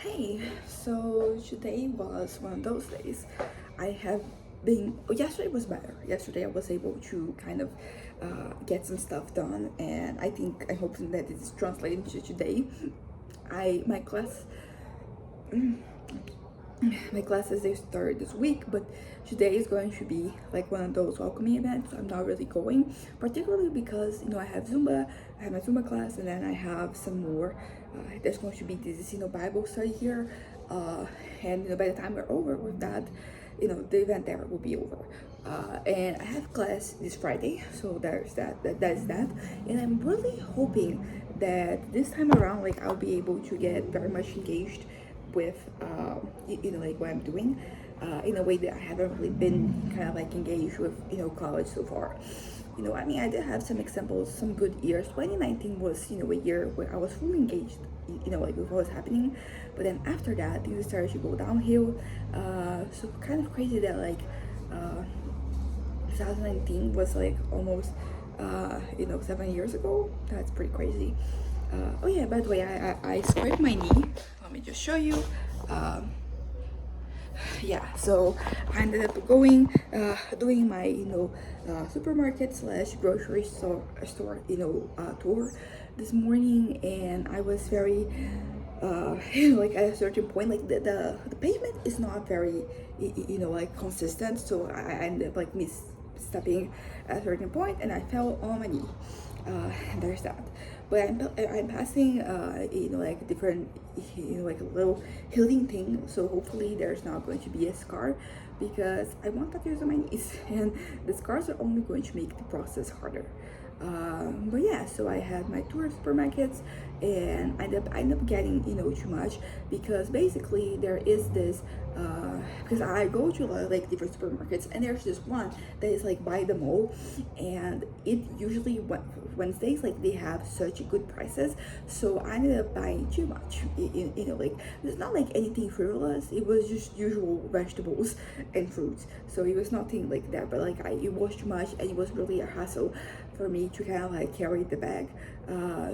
Hey, so today was one of those days. I have been. Yesterday was better. Yesterday I was able to kind of get some stuff done, and I'm hoping that it's translating to today. My class my classes they start this week, but today is going to be like one of those welcoming events. So I'm not really going, particularly because I have Zumba, I have my Zumba class, and then I have some more. There's going to be this Bible study here, and by the time we're over with that, the event there will be over. And I have class this Friday, so there's that is that, and I'm really hoping that this time around, like I'll be able to get very much engaged with like what I'm doing in a way that I haven't really been kind of like engaged with college so far. I mean, I did have some examples, some good years. 2019 was a year where I was fully engaged, like with what was happening, but then after that things started to go downhill. So kind of crazy that like 2019 was like almost 7 years ago. That's pretty crazy. Oh yeah, by the way, I scraped my knee. Let me just show you. Um, yeah, so I ended up going doing my supermarket slash grocery store tour this morning, and I was very like at a certain point, like the pavement is not very like consistent, so I ended up like misstepping at a certain point and I fell on my knee. And there's that. But I'm passing like different like a little healing thing, so hopefully there's not going to be a scar, because I want tattoos on my knees and the scars are only going to make the process harder. But yeah, so I had my tour of supermarkets, and I ended up getting too much, because basically there is this because I go to a lot of like different supermarkets, and there's this one that is like by the mall, and it usually Wednesdays, like they have such good prices, so I ended up buying too much. Like it's not like anything frivolous, it was just usual vegetables and fruits, so it was nothing like that, but like it was too much, and it was really a hassle for me to kind of like carry the bag.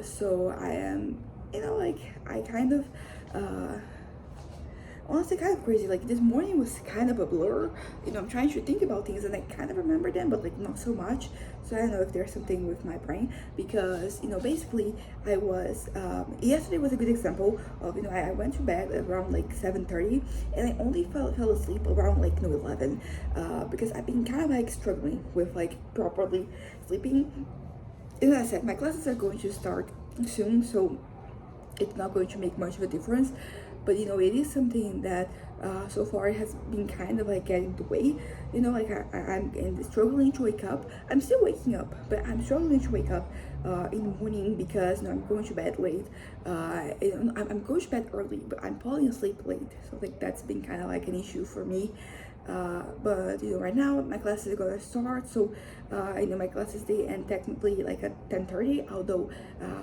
So I am like I kind of honestly kind of crazy. Like this morning was kind of a blur. I'm trying to think about things and I kind of remember them, but like not so much. So I don't know if there's something with my brain, because basically I was yesterday was a good example of I went to bed around like 7:30, and I only fell asleep around like 11, because I've been kind of like struggling with like properly sleeping. As I said, my classes are going to start soon, so it's not going to make much of a difference, but it is something that so far it has been kind of like getting the way. Like I'm struggling to wake up. I'm still waking up, but I'm struggling to wake up in the morning, because I'm going to bed late. I'm going to bed early, but I'm falling asleep late, so like that's been kind of like an issue for me. But right now my classes are gonna start, so my classes they end technically like at 10:30, although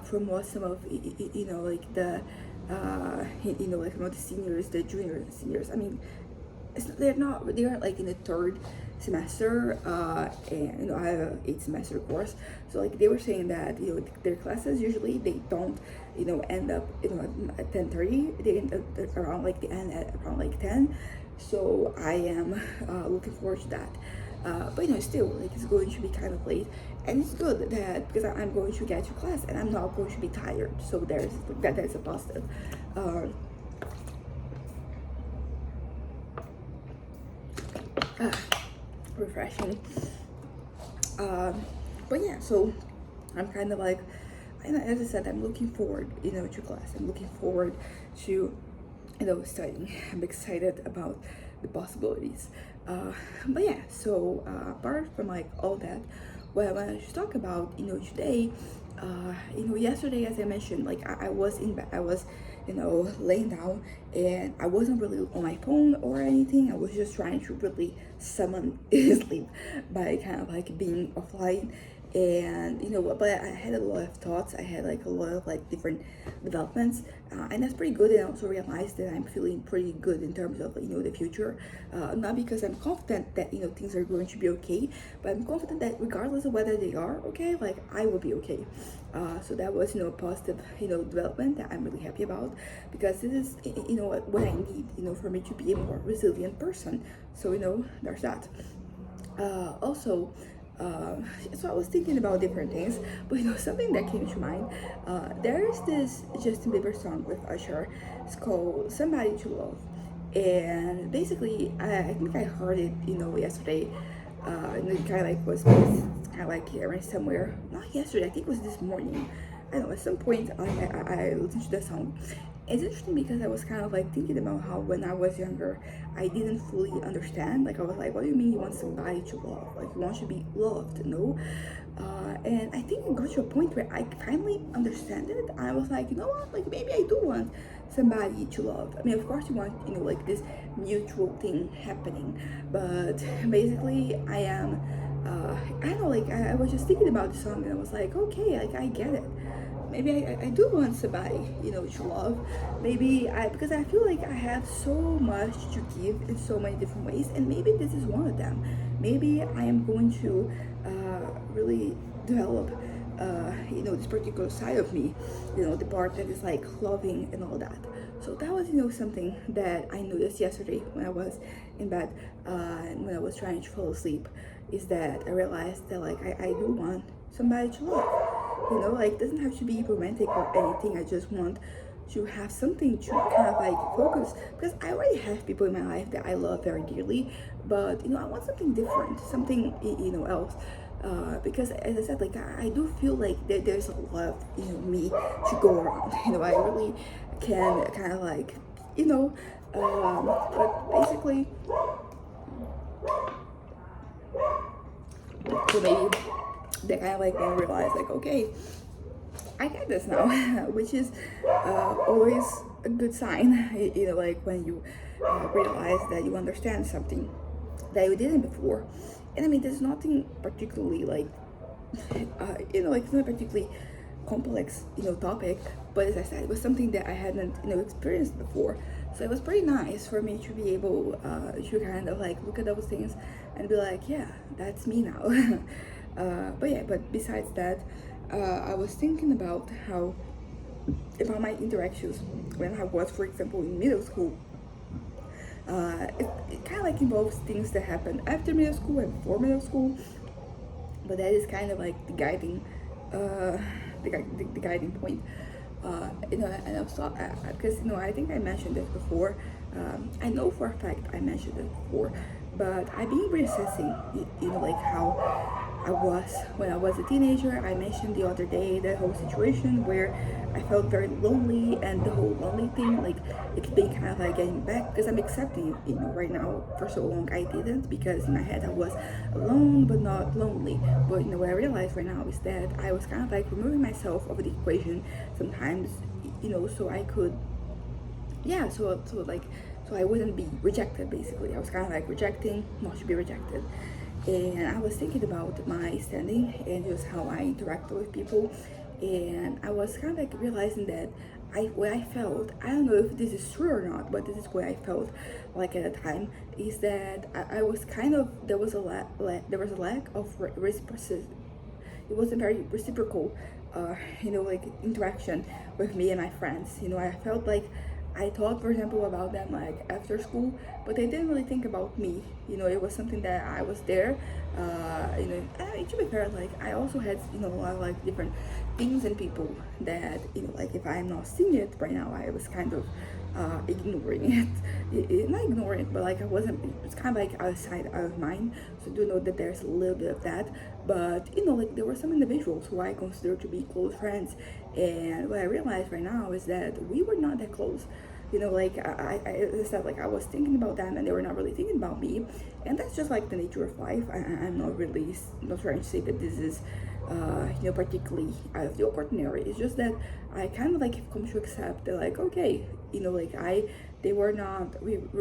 from what some of like the like some of the seniors, the juniors and seniors, I mean, they aren't like in the third semester, and I have a 8 semester course, so like they were saying that their classes usually they don't end up at 10:30, they end up around like the end at around like 10. So I am looking forward to that. But still, like it's going to be kind of late, and it's good that because I'm going to get to class and I'm not going to be tired. So there's a positive. Um, ah, Refreshing. But yeah, so I'm kind of like, and as I said, I'm looking forward, to class. I'm looking forward to studying. I'm excited about the possibilities. But yeah, so apart from like all that, what I wanted to talk about, today, yesterday, as I mentioned, like I was in bed, I was, laying down, and I wasn't really on my phone or anything. I was just trying to really summon sleep by kind of like being offline, And but I had a lot of thoughts. I had like a lot of like different developments, and that's pretty good. And I also realized that I'm feeling pretty good in terms of the future, not because I'm confident that things are going to be okay, but I'm confident that regardless of whether they are okay, like I will be okay. So that was a positive development that I'm really happy about, because this is what I need for me to be a more resilient person. So there's that. Also, so I was thinking about different things, but something that came to mind. There's this Justin Bieber song with Usher. It's called "Somebody to Love," and basically, I think I heard it, yesterday. And it kind of like was kind of like hearing somewhere. Not yesterday. I think it was this morning. I don't know. At some point, I listened to the song. It's interesting because I was kind of like thinking about how when I was younger, I didn't fully understand. Like I was like, what do you mean you want somebody to love? Like you want to be loved, no? And I think it got to a point where I finally understand it. I was like, you know what? Like maybe I do want somebody to love. I mean, of course you want like this mutual thing happening, but basically I am. I don't know. Like I was just thinking about the song and I was like, okay, like I get it. Maybe I do want somebody to love. Maybe because I feel like I have so much to give in so many different ways, and maybe this is one of them. Maybe I am going to really develop this particular side of me, the part that is like loving and all that. So that was something that I noticed yesterday when I was in bed, and when I was trying to fall asleep, is that I realized that like I do want somebody to love. Like it doesn't have to be romantic or anything. I just want to have something to kind of like focus, because I already have people in my life that I love very dearly, but I want something different, something else. Because as I said, like I do feel like there's a lot of me to go around. I really can kind of like but basically, so maybe they kind of like then realize like, okay, I get this now, which is always a good sign. Like when you realize that you understand something that you didn't before. And I mean, there's nothing particularly like, like it's not particularly complex, topic. But as I said, it was something that I hadn't, experienced before. So it was pretty nice for me to be able to kind of like look at those things and be like, yeah, that's me now. But yeah, but besides that, I was thinking about my interactions when I was, for example, in middle school. It kind of like involves things that happen after middle school and before middle school, but that is kind of like the guiding, the guiding point. And also because I think I mentioned this before. I know for a fact I mentioned it before, but I've been reassessing, like how I was when I was a teenager. I mentioned the other day that whole situation where I felt very lonely, and the whole lonely thing, like it's been kind of like getting back because I'm accepting it. Right now, for so long I didn't, because in my head I was alone but not lonely. But what I realized right now is that I was kind of like removing myself of the equation sometimes, so I could, yeah, so I wouldn't be rejected. Basically, I was kind of like rejecting not to be rejected. And I was thinking about my standing and just how I interact with people, and I was kind of like realizing that what I felt, I don't know if this is true or not, but this is what I felt like at the time, is that I was kind of, there was a lack of reciprocity. It wasn't very reciprocal, like interaction with me and my friends. I felt like I thought, for example, about them like after school, but they didn't really think about me. It was something that I was there. To be fair, like I also had a lot of like different things and people that like if I'm not seeing it right now, I was kind of ignoring it. Not ignoring it, but like I wasn't. It's kind of like outside out of mind. So I do know that there's a little bit of that, but like there were some individuals who I consider to be close friends, and what I realized right now is that we were not that close. Like I said, like I was thinking about them and they were not really thinking about me, and that's just like the nature of life. I'm not really not trying to say that this is particularly out of the ordinary. It's just that I kind of like have come to accept that, like, okay, like we were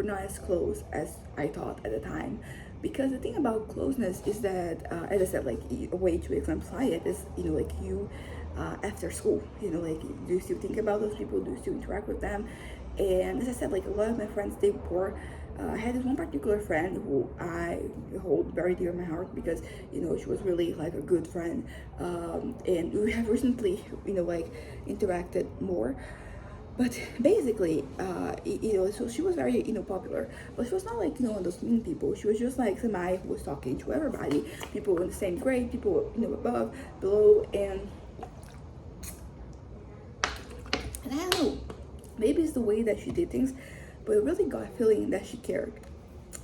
not as close as I thought at the time. because the thing about closeness is that, as I said, like a way to exemplify it is, like you, after school, like, do you still think about those people? Do you still interact with them? And as I said, like a lot of my friends, they were. I had this one particular friend who I hold very dear in my heart because she was really like a good friend, and we have recently like interacted more. But basically, so she was very, popular, but she was not like, one of those mean people. She was just like somebody who was talking to everybody, people in the same grade, people, above, below, and I don't know, maybe it's the way that she did things, but it really got a feeling that she cared.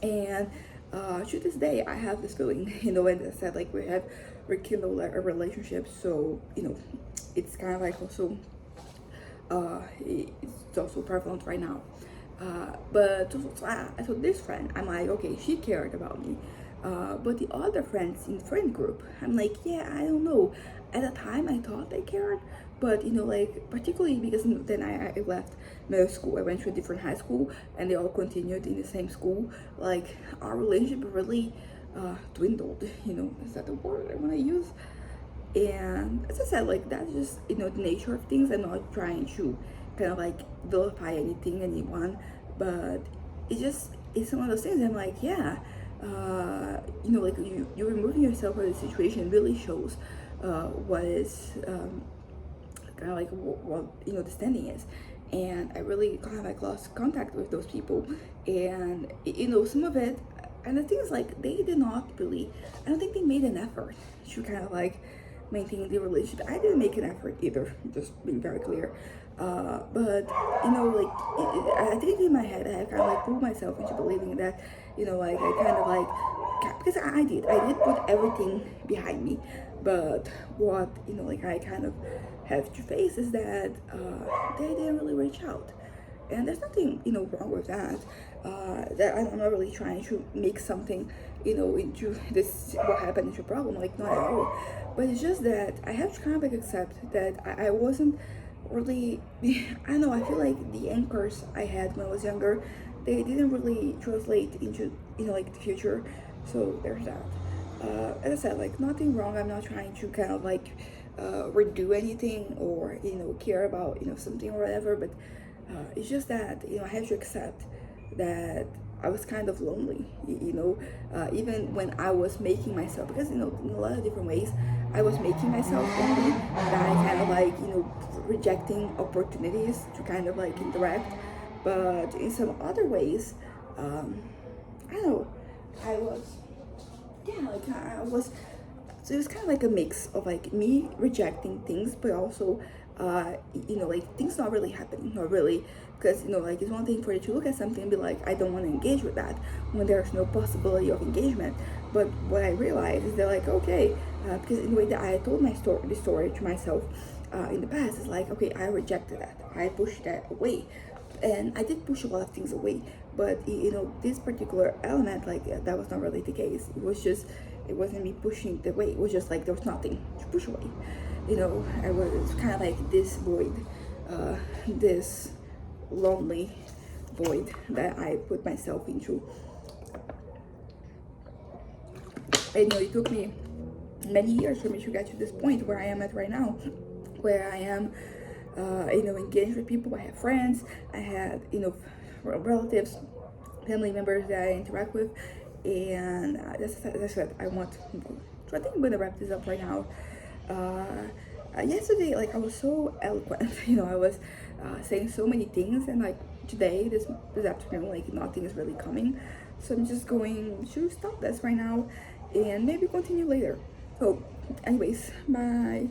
And to this day, I have this feeling, and I said, like, we have rekindled a relationship, so, it's kind of like also it's also prevalent right now. So this friend, I'm like, okay, she cared about me. But the other friends in the friend group, I'm like, yeah, I don't know. At the time, I thought they cared, but like particularly because then I left middle school, I went to a different high school, and they all continued in the same school. Like our relationship really dwindled. Is that the word I want to use? And as I said, like that's just the nature of things. I'm not trying to kind of like vilify anything, anyone, but it's one of those things. I'm like, yeah, like you removing yourself from the situation really shows what is kind of like what the standing is. And I really kind of like lost contact with those people, and some of it. And the thing is, like, they did not really, I don't think they made an effort to kind of like maintain the relationship. I didn't make an effort either, just being very clear. But like I think in my head I kind of like fooled myself into believing that like I kind of like, because I did put everything behind me. But what like I kind of have to face is that they didn't really reach out. And there's nothing wrong with that. That I'm not really trying to make something into this what happened into a problem, like, not at all. But it's just that I have to kind of like accept that I wasn't really I don't know, I feel like the anchors I had when I was younger, they didn't really translate into like the future. So there's that. As I said, like, nothing wrong. I'm not trying to kind of like redo anything or care about something or whatever, but it's just that I have to accept that I was kind of lonely, even when I was making myself, because in a lot of different ways I was making myself lonely, that I kind of like rejecting opportunities to kind of like interact. But in some other ways, I don't know, I was, yeah, like I was, so it was kind of like a mix of like me rejecting things, but also like things not really happening, not really, because like it's one thing for you to look at something and be like, I don't want to engage with that when there's no possibility of engagement. But what I realized is that, like, okay, because in the way that I told the story to myself in the past is like, okay, I rejected that, I pushed that away, and I did push a lot of things away. But this particular element, like, that was not really the case. It wasn't me pushing the away. It was just like there was nothing to push away. I was kind of like this void, this lonely void that I put myself into. And it took me many years for me to get to this point where I am at right now, where I am engaged with people. I have friends, I have relatives, family members that I interact with, and that's what I want. So I think I'm gonna wrap this up right now. Yesterday, like, I was so eloquent, I was saying so many things, and like today, this afternoon, like, nothing is really coming. So I'm just going to stop this right now and maybe continue later. So anyways, bye.